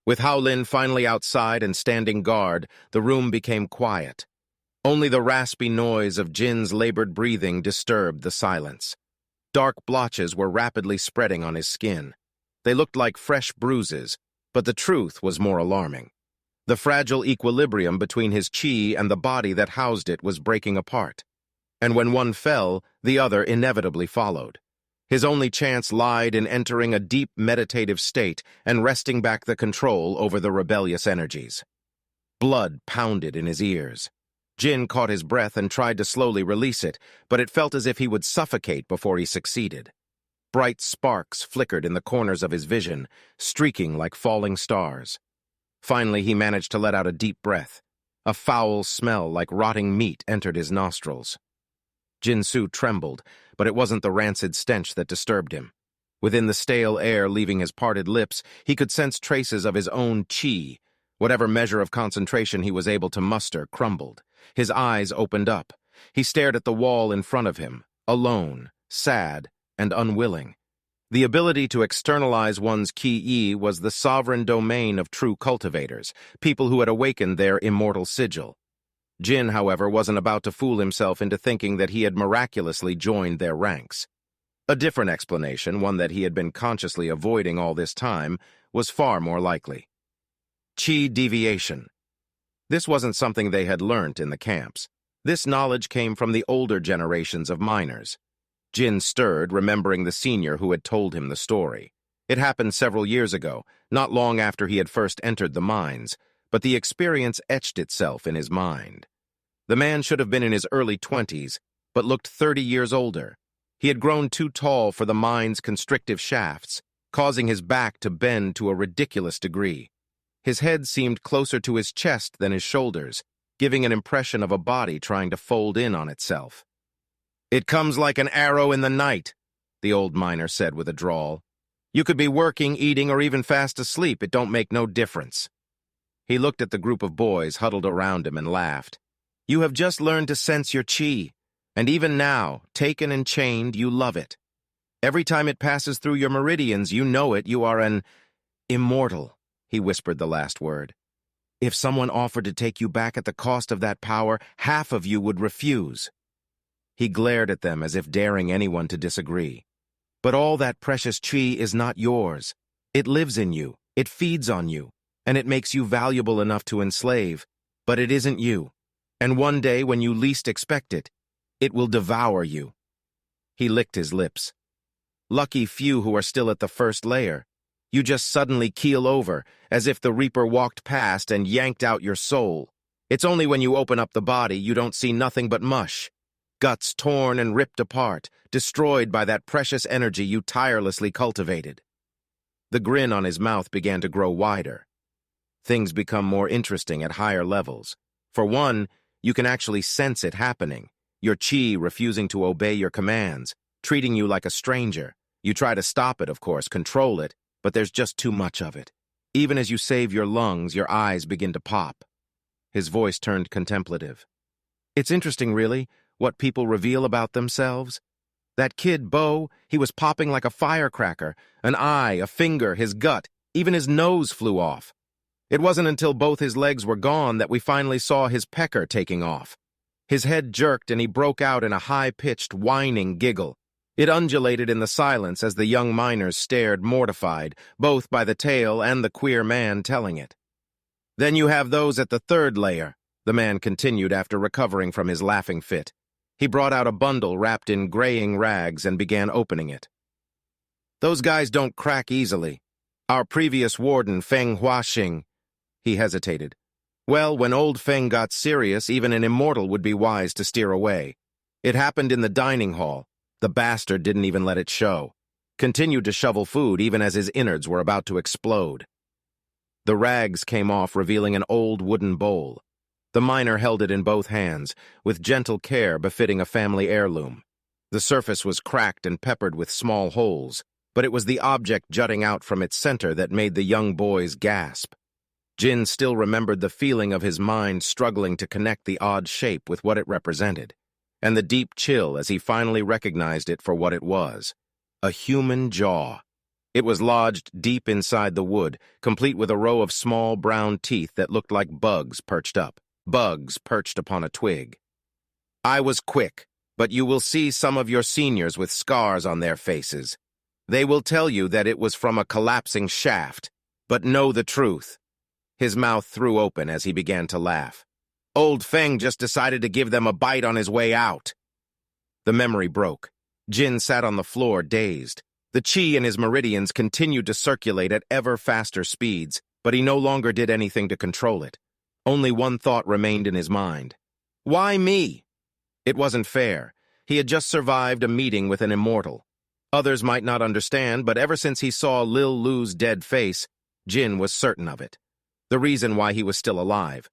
With Howlin finally outside and standing guard, the room became quiet. Only the raspy noise of Jin's labored breathing disturbed the silence. Dark blotches were rapidly spreading on his skin. They looked like fresh bruises, but the truth was more alarming. The fragile equilibrium between his chi and the body that housed it was breaking apart. And when one fell, the other inevitably followed. His only chance lied in entering a deep meditative state and wresting back the control over the rebellious energies. Blood pounded in his ears. Jin caught his breath and tried to slowly release it, but it felt as if he would suffocate before he succeeded. Bright sparks flickered in the corners of his vision, streaking like falling stars. Finally, he managed to let out a deep breath. A foul smell like rotting meat entered his nostrils. Jin Sou trembled, but it wasn't the rancid stench that disturbed him. Within the stale air leaving his parted lips, he could sense traces of his own chi. Whatever measure of concentration he was able to muster crumbled. His eyes opened up. He stared at the wall in front of him, alone, sad, and unwilling. The ability to externalize one's ki was the sovereign domain of true cultivators, people who had awakened their immortal sigil. Jin, however, wasn't about to fool himself into thinking that he had miraculously joined their ranks. A different explanation, one that he had been consciously avoiding all this time, was far more likely. Chi deviation. This wasn't something they had learnt in the camps. This knowledge came from the older generations of miners. Jin stirred, remembering the senior who had told him the story. It happened several years ago, not long after he had first entered the mines, but the experience etched itself in his mind. The man should have been in his early 20s, but looked 30 years older. He had grown too tall for the mine's constrictive shafts, causing his back to bend to a ridiculous degree. His head seemed closer to his chest than his shoulders, giving an impression of a body trying to fold in on itself. "It comes like an arrow in the night," the old miner said with a drawl. "You could be working, eating, or even fast asleep. It don't make no difference." He looked at the group of boys huddled around him and laughed. "You have just learned to sense your chi, and even now, taken and chained, you love it. Every time it passes through your meridians, you know it, you are an immortal," he whispered the last word. "If someone offered to take you back at the cost of that power, half of you would refuse." He glared at them as if daring anyone to disagree. "But all that precious chi is not yours. It lives in you, it feeds on you, and it makes you valuable enough to enslave, but it isn't you. And one day, when you least expect it, it will devour you." He licked his lips. "Lucky few who are still at the first layer. You just suddenly keel over, as if the Reaper walked past and yanked out your soul. It's only when you open up the body you don't see nothing but mush. Guts torn and ripped apart, destroyed by that precious energy you tirelessly cultivated." The grin on his mouth began to grow wider. Things become more interesting at higher levels. For one, you can actually sense it happening. Your chi refusing to obey your commands, treating you like a stranger. You try to stop it, of course, control it, but there's just too much of it. Even as you save your lungs, your eyes begin to pop. His voice turned contemplative. "It's interesting, really, what people reveal about themselves. That kid, Bo, he was popping like a firecracker. An eye, a finger, his gut, even his nose flew off. It wasn't until both his legs were gone that we finally saw his pecker taking off. His head jerked and he broke out in a high-pitched, whining giggle. It undulated in the silence as the young miners stared mortified, both by the tale and the queer man telling it. Then you have those at the third layer," the man continued after recovering from his laughing fit. He brought out a bundle wrapped in graying rags and began opening it. "Those guys don't crack easily. Our previous warden, Feng Huaxing..." He hesitated. "Well, when old Feng got serious, even an immortal would be wise to steer away. It happened in the dining hall. The bastard didn't even let it show. Continued to shovel food even as his innards were about to explode." The rags came off, revealing an old wooden bowl. The miner held it in both hands, with gentle care befitting a family heirloom. The surface was cracked and peppered with small holes, but it was the object jutting out from its center that made the young boys gasp. Jin still remembered the feeling of his mind struggling to connect the odd shape with what it represented, and the deep chill as he finally recognized it for what it was: a human jaw. It was lodged deep inside the wood, complete with a row of small brown teeth that looked like bugs perched upon a twig. I was quick, but you will see some of your seniors with scars on their faces. They will tell you that it was from a collapsing shaft, but know the truth. His mouth threw open as he began to laugh. Old Feng just decided to give them a bite on his way out. The memory broke. Jin sat on the floor, dazed. The chi in his meridians continued to circulate at ever faster speeds, but he no longer did anything to control it. Only one thought remained in his mind. Why me? It wasn't fair. He had just survived a meeting with an immortal. Others might not understand, but ever since he saw Lil Lu's dead face, Jin was certain of it. The reason why he was still alive.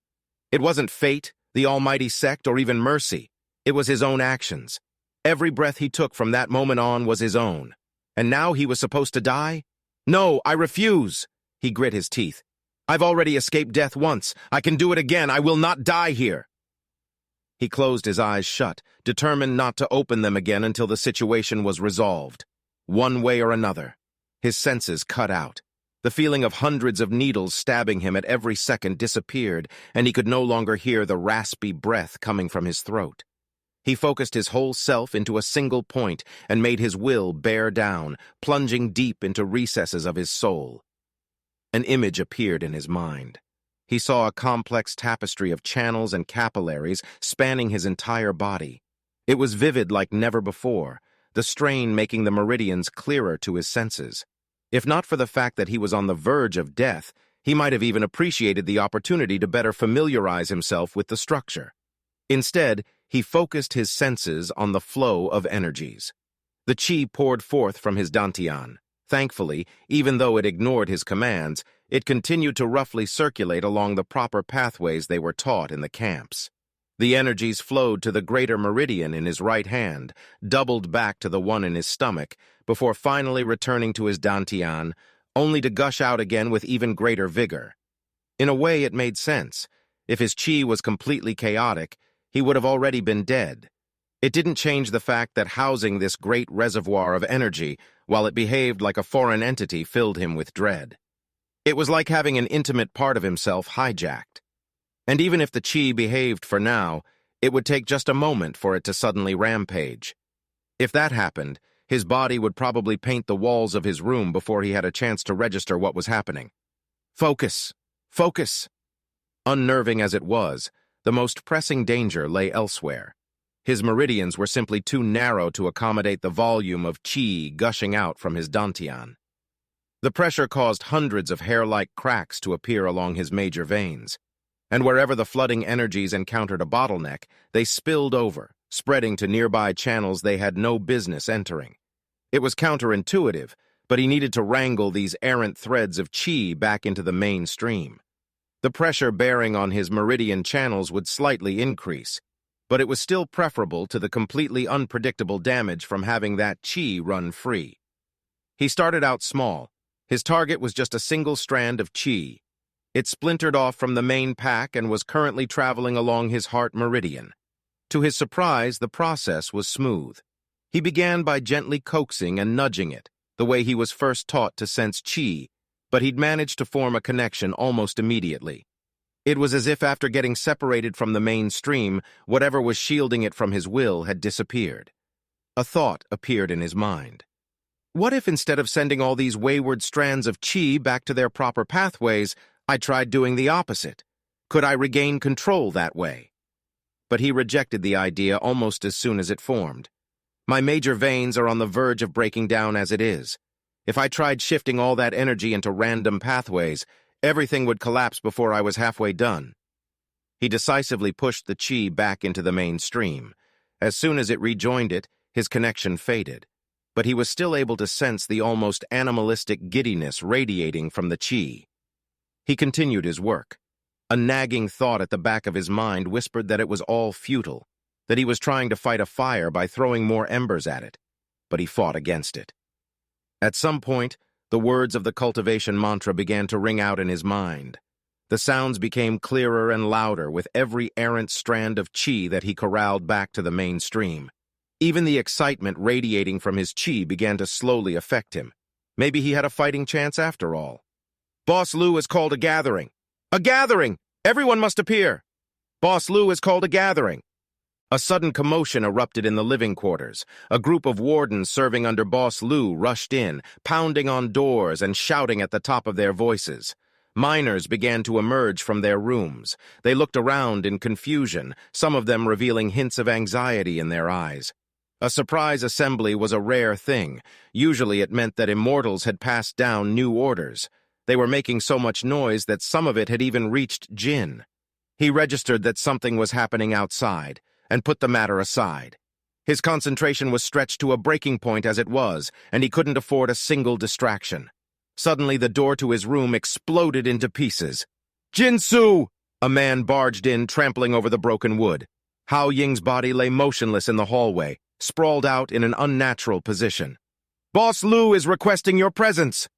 It wasn't fate, the almighty sect, or even mercy. It was his own actions. Every breath he took from that moment on was his own. And now he was supposed to die? No, I refuse! He grit his teeth. I've already escaped death once. I can do it again. I will not die here. He closed his eyes shut, determined not to open them again until the situation was resolved. One way or another. His senses cut out. The feeling of hundreds of needles stabbing him at every second disappeared, and he could no longer hear the raspy breath coming from his throat. He focused his whole self into a single point and made his will bear down, plunging deep into recesses of his soul. An image appeared in his mind. He saw a complex tapestry of channels and capillaries spanning his entire body. It was vivid like never before, the strain making the meridians clearer to his senses. If not for the fact that he was on the verge of death, he might have even appreciated the opportunity to better familiarize himself with the structure. Instead, he focused his senses on the flow of energies. The chi poured forth from his dantian. Thankfully, even though it ignored his commands, it continued to roughly circulate along the proper pathways they were taught in the camps. The energies flowed to the greater meridian in his right hand, doubled back to the one in his stomach, before finally returning to his dantian, only to gush out again with even greater vigor. In a way, it made sense. If his chi was completely chaotic, he would have already been dead. It didn't change the fact that housing this great reservoir of energy, while it behaved like a foreign entity, filled him with dread. It was like having an intimate part of himself hijacked. And even if the chi behaved for now, it would take just a moment for it to suddenly rampage. If that happened, his body would probably paint the walls of his room before he had a chance to register what was happening. Focus! Focus! Unnerving as it was, the most pressing danger lay elsewhere. His meridians were simply too narrow to accommodate the volume of chi gushing out from his dantian. The pressure caused hundreds of hair-like cracks to appear along his major veins, and wherever the flooding energies encountered a bottleneck, they spilled over, spreading to nearby channels they had no business entering. It was counterintuitive, but he needed to wrangle these errant threads of chi back into the main stream. The pressure bearing on his meridian channels would slightly increase, but it was still preferable to the completely unpredictable damage from having that chi run free. He started out small. His target was just a single strand of chi. It splintered off from the main pack and was currently traveling along his heart meridian. To his surprise, the process was smooth. He began by gently coaxing and nudging it, the way he was first taught to sense chi, but he'd managed to form a connection almost immediately. It was as if after getting separated from the main stream, whatever was shielding it from his will had disappeared. A thought appeared in his mind. What if instead of sending all these wayward strands of chi back to their proper pathways, I tried doing the opposite? Could I regain control that way? But he rejected the idea almost as soon as it formed. My major veins are on the verge of breaking down as it is. If I tried shifting all that energy into random pathways, everything would collapse before I was halfway done. He decisively pushed the chi back into the main stream. As soon as it rejoined it, his connection faded. But he was still able to sense the almost animalistic giddiness radiating from the chi. He continued his work. A nagging thought at the back of his mind whispered that it was all futile, that he was trying to fight a fire by throwing more embers at it. But he fought against it. At some point, the words of the cultivation mantra began to ring out in his mind. The sounds became clearer and louder with every errant strand of chi that he corralled back to the main stream. Even the excitement radiating from his chi began to slowly affect him. Maybe he had a fighting chance after all. Boss Lu has called a gathering. A gathering! Everyone must appear! Boss Lu has called a gathering. A sudden commotion erupted in the living quarters. A group of wardens serving under Boss Lu rushed in, pounding on doors and shouting at the top of their voices. Miners began to emerge from their rooms. They looked around in confusion, some of them revealing hints of anxiety in their eyes. A surprise assembly was a rare thing. Usually it meant that Immortals had passed down new orders. They were making so much noise that some of it had even reached Jin. He registered that something was happening outside, and put the matter aside. His concentration was stretched to a breaking point as it was, and he couldn't afford a single distraction. Suddenly the door to his room exploded into pieces. "Jin Sou!" A man barged in, trampling over the broken wood. Hao Ying's body lay motionless in the hallway, sprawled out in an unnatural position. "Boss Lu is requesting your presence."